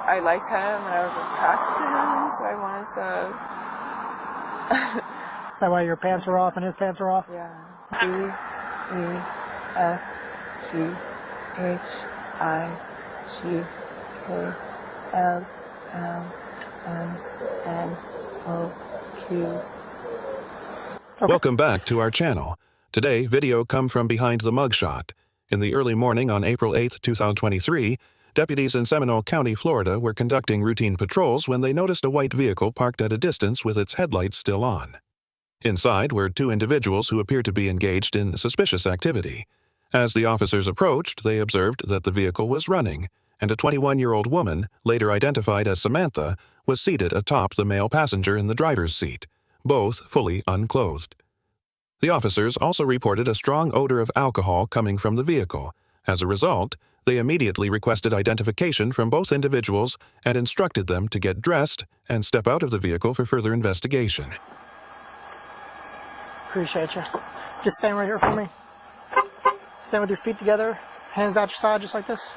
I liked him and I was attracted to him, so I wanted to. Is that why your pants were off and his pants were off? Yeah. DEFGHIGLMNOQ. Okay. Welcome back to our channel. Today, video come from behind the mugshot. In the early morning on April 8, 2023, deputies in Seminole County, Florida were conducting routine patrols when they noticed a white vehicle parked at a distance with its headlights still on. Inside were two individuals who appeared to be engaged in suspicious activity. As the officers approached, they observed that the vehicle was running, and a 21-year-old woman, later identified as Samantha, was seated atop the male passenger in the driver's seat, both fully unclothed. The officers also reported a strong odor of alcohol coming from the vehicle. As a result, they immediately requested identification from both individuals and instructed them to get dressed and step out of the vehicle for further investigation. Appreciate you. Just stand right here for me. Stand with your feet together, hands out your side just like this.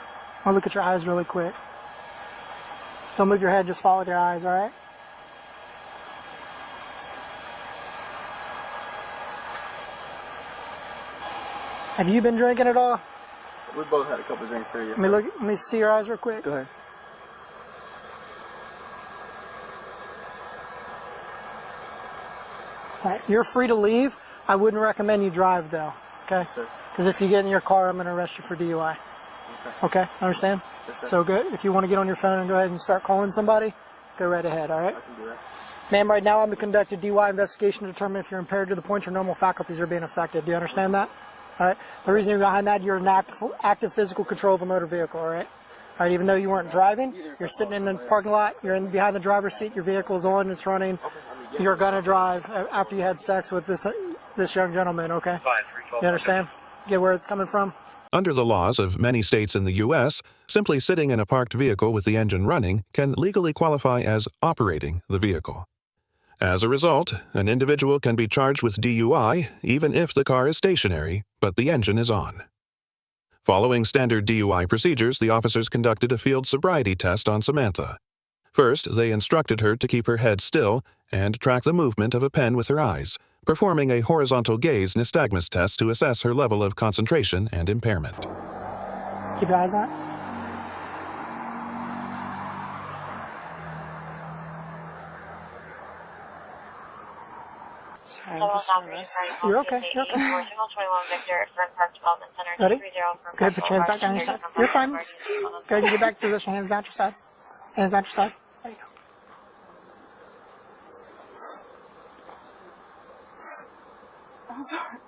I'll look at your eyes really quick. Don't move your head, just follow your eyes, alright? Have you been drinking at all? We both had a couple of drinks here, yes. Let me see your eyes real quick. Go ahead. Alright, you're free to leave. I wouldn't recommend you drive though, okay? Yes, sir. Because if you get in your car, I'm going to arrest you for DUI. Okay, understand? Yes, sir. So good. If you want to get on your phone and go ahead and start calling somebody, go right ahead, alright? I can do that. Ma'am, right now I'm going to conduct a DUI investigation to determine if you're impaired to the point your normal faculties are being affected. Do you understand that? Alright? The reason behind that, you're in active physical control of a motor vehicle, alright? Alright, even though you weren't driving, you're sitting in the parking lot, you're behind the driver's seat, your vehicle's on, it's running. You're going to drive after you had sex with this young gentleman, okay? You understand? Get where it's coming from? Under the laws of many states in the U.S., simply sitting in a parked vehicle with the engine running can legally qualify as operating the vehicle. As a result, an individual can be charged with DUI even if the car is stationary, but the engine is on. Following standard DUI procedures, the officers conducted a field sobriety test on Samantha. First, they instructed her to keep her head still and track the movement of a pen with her eyes, performing a horizontal gaze nystagmus test to assess her level of concentration and impairment. Keep your eyes on it. You're okay. You're okay. Ready? Go ahead, put your hands back down your side. You're fine. Go ahead and get back to position. Hands down your side. Hands down your side. There you go. I'm sorry.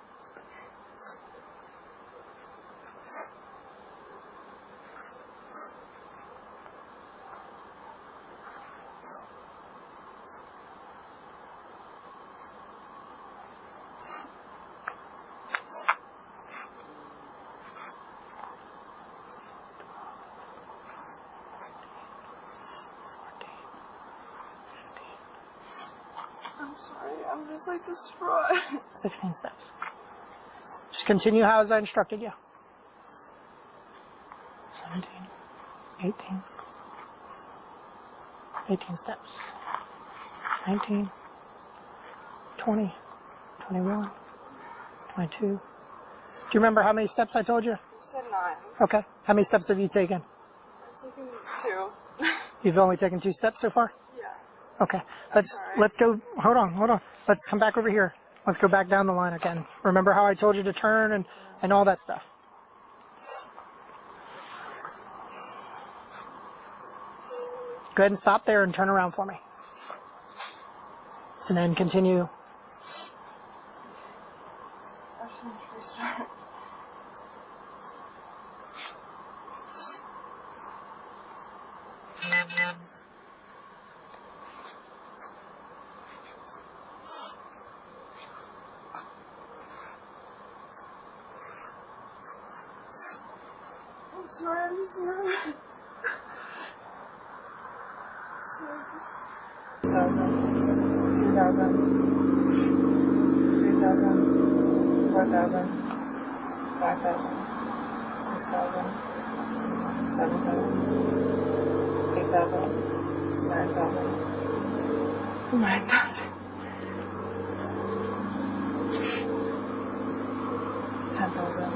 I'm just like distraught. 16 steps. Just continue how as I instructed you. 17, 18, 18 steps. 19, 20, 21, 22. Do you remember how many steps I told you? You said 9. Okay. How many steps have you taken? I've taken 2. You've only taken 2 steps so far? Yeah. Okay. Let's go. Hold on. Let's come back over here. Let's go back down the line again. Remember how I told you to turn and all that stuff? Go ahead and stop there and turn around for me. And then continue. Sorry, I'm just nervous. 2,000, 2,000, 3,000, 4,000, 5,000, 6,000, 7,000, 8,000, 8,000, 9,000, 9,000, 10,000,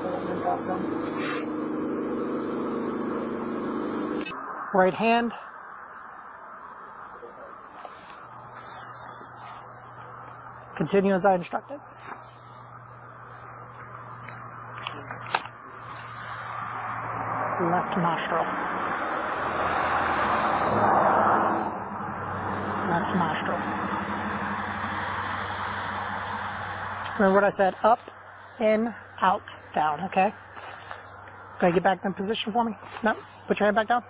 11,000. Right hand. Continue as I instructed. Left nostril. Left nostril. Remember what I said? Up, in, out, down, okay? Go get back in position for me. No, put your hand back down.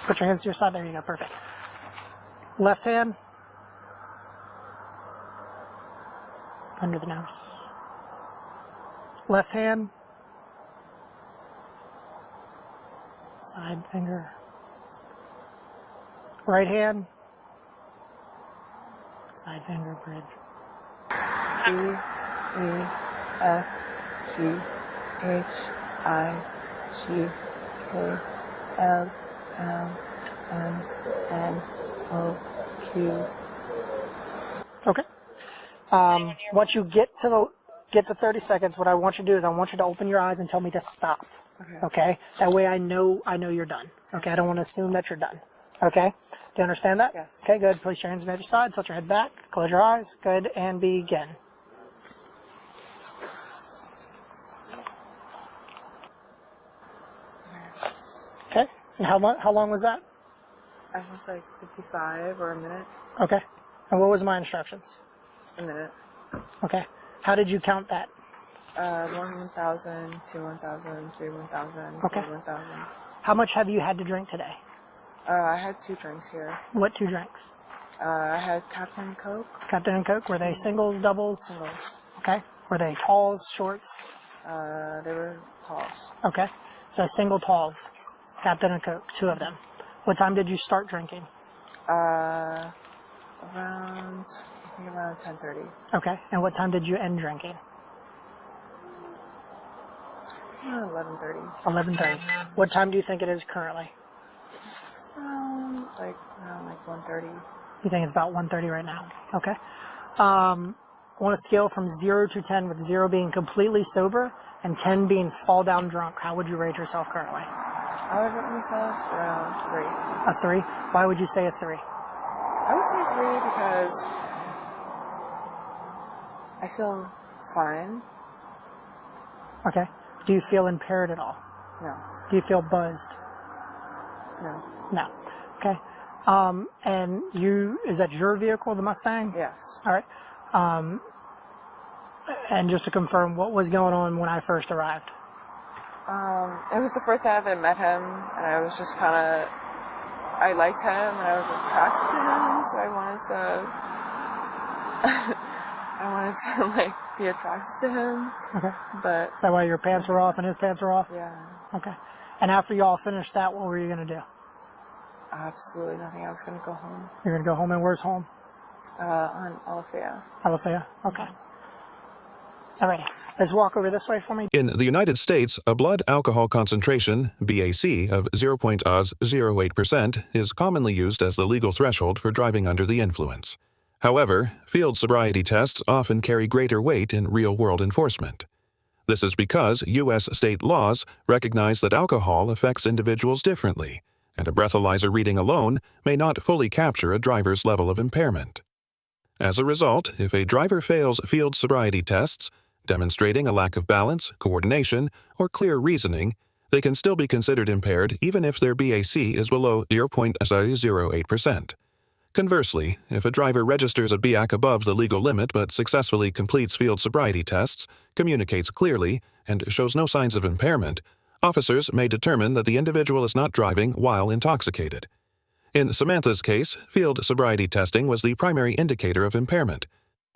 Put your hands to your side. There you go, perfect. Left hand. Under the nose. Left hand. Side finger. Right hand. Side finger bridge. D, E, F, G, H, I, G, K, L, M, N, O, Q. Okay. Once you get to 30 seconds, what I want you to do is I want you to open your eyes and tell me to stop. Okay? That way I know you're done. Okay? I don't want to assume that you're done. Okay? Do you understand that? Yes. Okay, good. Place your hands on your side, tilt your head back, close your eyes. Good, and begin. Okay. And how long was that? I was like 55 or a minute. Okay. And what was my instructions? A minute. Okay. How did you count that? 1,000, 2, 1,000, 3, 1,000, Okay. 4, 1,000. How much have you had to drink today? I had 2 drinks here. What 2 drinks? I had Captain Coke. Captain and Coke. Were they singles, doubles? Singles. Okay. Were they talls, shorts? They were talls. Okay. So single talls. Captain and Coke. 2 of them. What time did you start drinking? Around 10:30. Okay. And what time did you end drinking? 11:30. 11:30. What time do you think it is currently? Around 1:30. You think it's about 1:30 right now? Okay. On a scale from 0 to 10, with 0 being completely sober and 10 being fall down drunk, how would you rate yourself currently? I would rate myself around 3. A 3? Why would you say a 3? I would say 3 because I feel fine. Okay. Do you feel impaired at all? No. Do you feel buzzed? No. No. Okay. And is that your vehicle, the Mustang? Yes. All right. And just to confirm, what was going on when I first arrived? It was the first time that I met him, and I was just I liked him, and I was attracted to him, so I wanted to be attracted to him. Okay. But Is that why your pants were off and his pants were off? yeah, Okay. And after you all finished that, what were you going to do? absolutely nothing. I was gonna go home. You're going to go home, and where's home? On Alafaya. Alafaya? Okay. Alrighty. Let's walk over this way for me. In the United States, a blood alcohol concentration, BAC, of 0.08% is commonly used as the legal threshold for driving under the influence. However, field sobriety tests often carry greater weight in real-world enforcement. This is because U.S. state laws recognize that alcohol affects individuals differently, and a breathalyzer reading alone may not fully capture a driver's level of impairment. As a result, if a driver fails field sobriety tests, demonstrating a lack of balance, coordination, or clear reasoning, they can still be considered impaired even if their BAC is below 0.08%. Conversely, if a driver registers a BAC above the legal limit but successfully completes field sobriety tests, communicates clearly, and shows no signs of impairment, officers may determine that the individual is not driving while intoxicated. In Samantha's case, field sobriety testing was the primary indicator of impairment,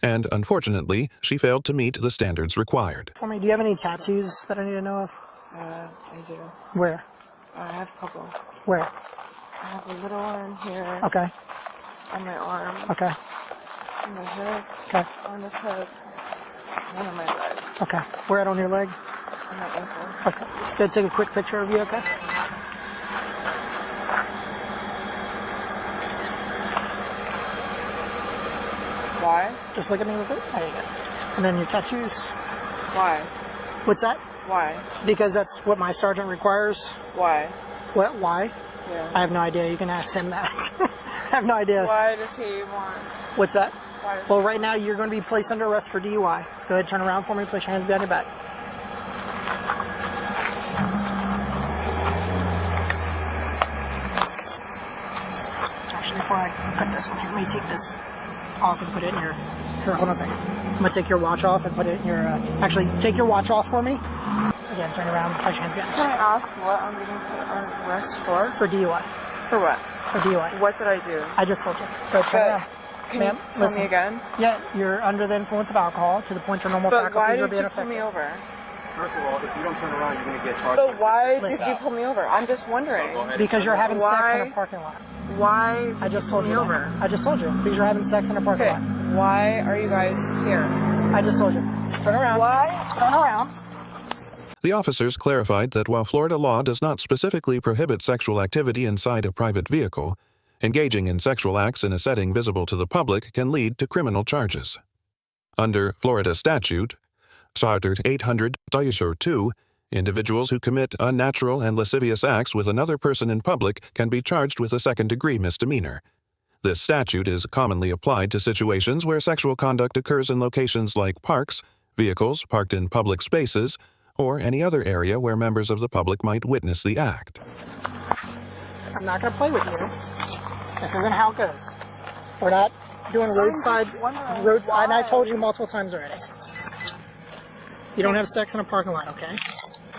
and unfortunately, she failed to meet the standards required. For me, do you have any tattoos that I need to know of? I do. Where? I have a couple. Where? I have a little one here. Okay. On my arm. Okay. On my hip. Okay. On this hip. One on my leg. Okay. Where at on your leg? On my ankle. Okay. Just gonna take a quick picture of you, okay? Just look at me real quick. There you go. And then your tattoos. Why? What's that? Why? Because that's what my sergeant requires. Why? What? Why? Yeah. I have no idea. You can ask him that. I have no idea. Why does he want? What's that? Why does Well, right now you're going to be placed under arrest for DUI. Go ahead, turn around for me. Place your hands behind your back. Actually, before I put this one here, let me take this off and put it in your. Here, hold on a second. I'm gonna take your watch off and put it in your. Actually, take your watch off for me. Again, turn around. Place your hands behind. Can I ask what I'm being put on arrest for? For DUI. For what? For DUI. What did I do? I just told you. Go turn around. Can Ma'am, you tell listen. me again? Yeah, you're under the influence of alcohol to the point your normal But why faculties are did being you pull affected. me over? First of all, if you don't turn around, you're going to get charged. But why Listen. did you pull me over? I'm just wondering. Go ahead. Because you're having sex Why? in a parking lot. Why did I just you told pull you me that. over? I just told you. Because you're having sex in a parking Okay, lot. why are you guys here? I just told you. Turn around. Why? Turn around. The officers clarified that while Florida law does not specifically prohibit sexual activity inside a private vehicle, engaging in sexual acts in a setting visible to the public can lead to criminal charges. Under Florida statute, Charter 800-2, individuals who commit unnatural and lascivious acts with another person in public can be charged with a second-degree misdemeanor. This statute is commonly applied to situations where sexual conduct occurs in locations like parks, vehicles parked in public spaces, or any other area where members of the public might witness the act. I'm not going to play with you. This isn't how it goes. We're not doing roadside. And I told you multiple times already. You don't have sex in a parking lot, okay?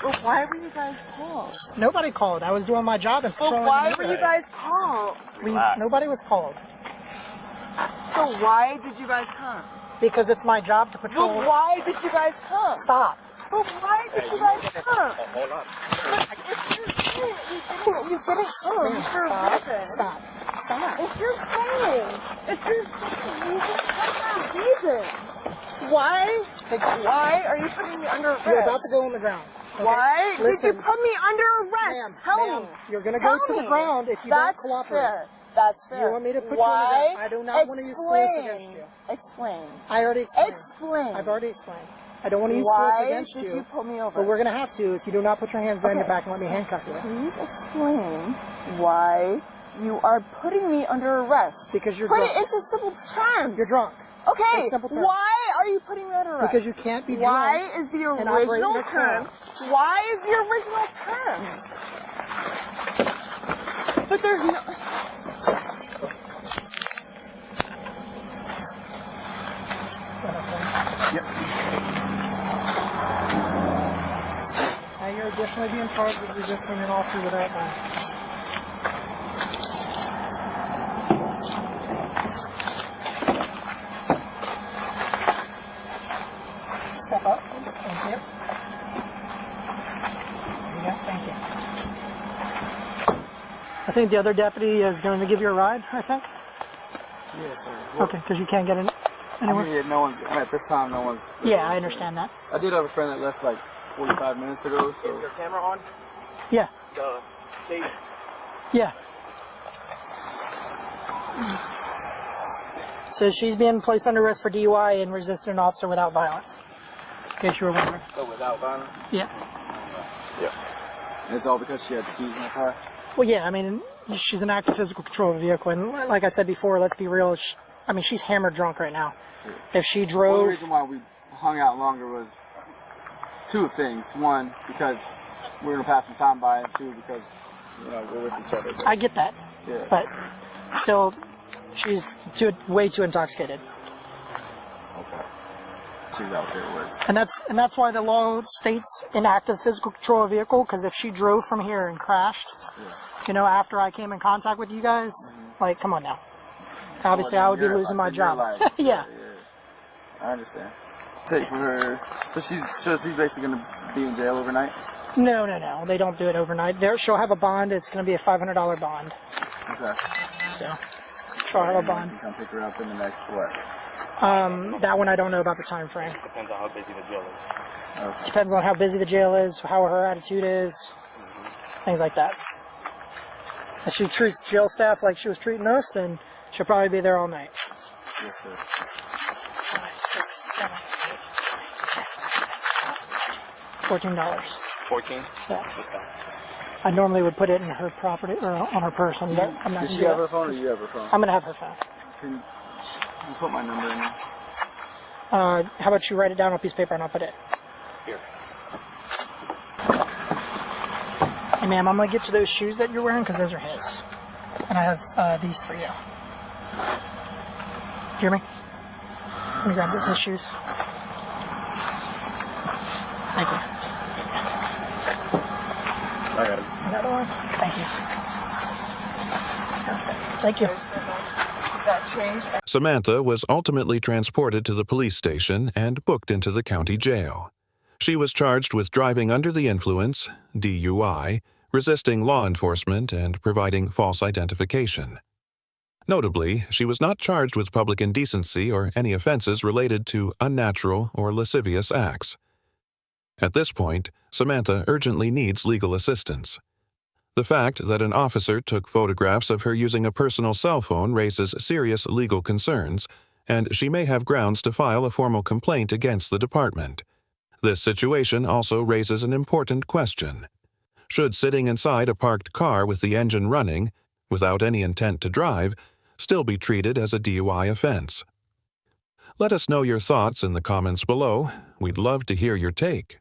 But why were you guys called? Nobody called. I was doing my job and But patrolling why the were you neighborhood. guys called? Nobody was called. So why did you guys come? Because it's my job to patrol. But why did you guys come? Stop. But why did you guys come? Hold on. You didn't come for a reason. Stop. Stop. If you're saying, you didn't come for a reason. Why are you putting me under arrest? You're about to go on the ground. Okay? Why Listen. did you put me under arrest? Ma'am, Tell ma'am, me. you're going to Tell go to the me. ground if you That's don't cooperate. Fair. That's fair. You want me to put Why? you on the ground? I do not want to use force against you. Explain. I already explained. Explain. I've already explained. I don't want to use force against Why did you pull me over? But we're going to have to if you do not put your hands behind your back and let me handcuff you. Please explain why you are putting me under arrest. Because you're Put drunk. it into simple terms. You're drunk. Okay, It's simple terms. why are you putting me under arrest? Because you can't be drunk. Why is the and operate in original a car. term? Why is the original term? But there's no... Now you're additionally being charged with resisting an officer without bond. Step up, please. Thank you. There you go. Thank you. I think the other deputy is going to give you a ride, I think. Yes, sir. Okay, because you can't get in anywhere. I mean, no one's, at this time, no one's. Yeah, I understand that. I did have a friend that left like 45 minutes ago, so. Is your camera on? Yeah. The state. Yeah. So she's being placed under arrest for DUI and resisting an officer without violence. In case you were wondering. Oh, without violence? Yeah. Yeah. And it's all because she had the keys in the car? Well, yeah, I mean, she's an active physical control of the vehicle. And like I said before, let's be real, I mean, she's hammered drunk right now. If she Well, the drove... reason why we hung out longer was two things. One, because we were going to pass some time by, and two, because, you know, we're with each other. I get that. Yeah. But still, she's way too intoxicated. Okay. She's out there with. And that's why the law states inactive physical control of vehicle, because if she drove from here and crashed, you know, after I came in contact with you guys, like, come on now. Obviously, I would be losing my job. Yeah. I understand. Take for her. So she's basically going to be in jail overnight? No. They don't do it overnight. She'll have a bond. It's going to be a $500 bond. Okay. So, she'll have a bond. You can pick her up in the next what? That one I don't know about the time frame. Depends on how busy the jail is. Okay. Depends on how busy the jail is, how her attitude is, things like that. If she treats jail staff like she was treating us, then she'll probably be there all night. Yes, sir. $14. 14? Yeah. I normally would put it in her property or on her person, but I'm not Does gonna she do have it. her phone or you have her phone? I'm gonna have her phone. Can you put my number in there? How about you write it down on a piece of paper and I'll put it. Here. Hey ma'am, I'm gonna get you those shoes that you're wearing because those are his. And I have these for you. Do you hear me? Let me grab his shoes. Thank you. I got it. Another one? Thank you. Perfect. Thank you. That changed. Samantha was ultimately transported to the police station and booked into the county jail. She was charged with driving under the influence, DUI, resisting law enforcement, and providing false identification. Notably, she was not charged with public indecency or any offenses related to unnatural or lascivious acts. At this point, Samantha urgently needs legal assistance. The fact that an officer took photographs of her using a personal cell phone raises serious legal concerns, and she may have grounds to file a formal complaint against the department. This situation also raises an important question. Should sitting inside a parked car with the engine running, without any intent to drive, still be treated as a DUI offense? Let us know your thoughts in the comments below. We'd love to hear your take.